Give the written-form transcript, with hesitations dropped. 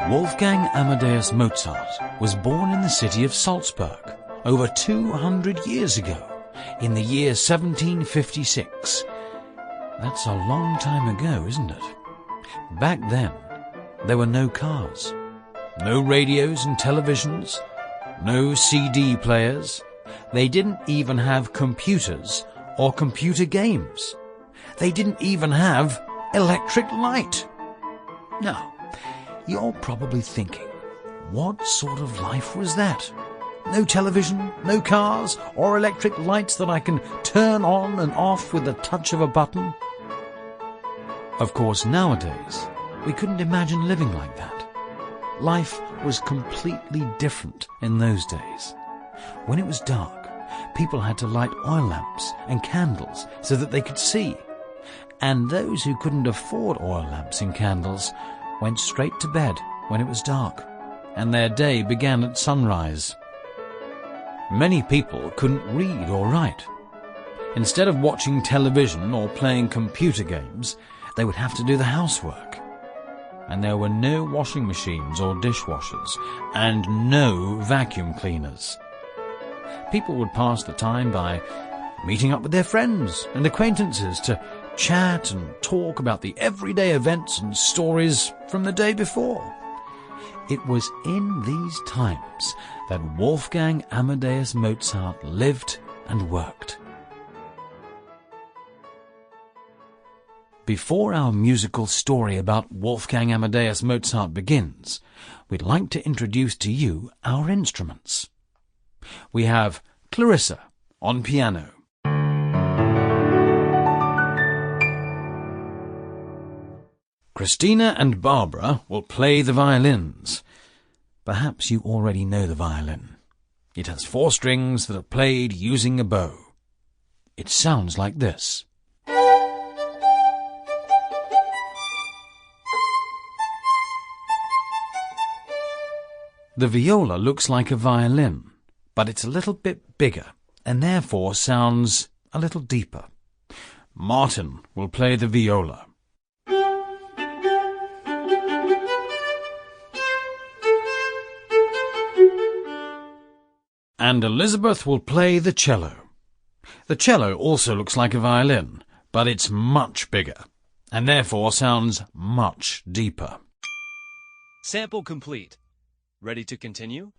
Wolfgang Amadeus Mozart was born in the city of Salzburg over 200 years ago, in the year 1756. That's a long time ago, isn't it? Back then, there were no cars, no radios and televisions, no CD players. They didn't even have computers or computer games. They didn't even have electric light. Now, you're probably thinking, what sort of life was that? No television, no cars, or electric lights that I can turn on and off with the touch of a button? Of course, nowadays, we couldn't imagine living like that. Life was completely different in those days. When it was dark, people had to light oil lamps and candles so that they could see. And those who couldn't afford oil lamps and candles went straight to bed when it was dark, and their day began at sunrise. Many people couldn't read or write. Instead of watching television or playing computer games, they would have to do the housework. And there were no washing machines or dishwashers, and no vacuum cleaners. People would pass the time by meeting up with their friends and acquaintances to chat and talk about the everyday events and stories from the day before. It was in these times that Wolfgang Amadeus Mozart lived and worked. Before our musical story about Wolfgang Amadeus Mozart begins, we'd like to introduce to you our instruments. We have Clarissa on piano, Christina and Barbara will play the violins. Perhaps you already know the violin. It has 4 strings that are played using a bow. It sounds like this. The viola looks like a violin, but it's a little bit bigger and therefore sounds a little deeper. Martin will play the viola. And Elizabeth will play the cello. The cello also looks like a violin, but it's much bigger, and therefore sounds much deeper. Sample complete. Ready to continue?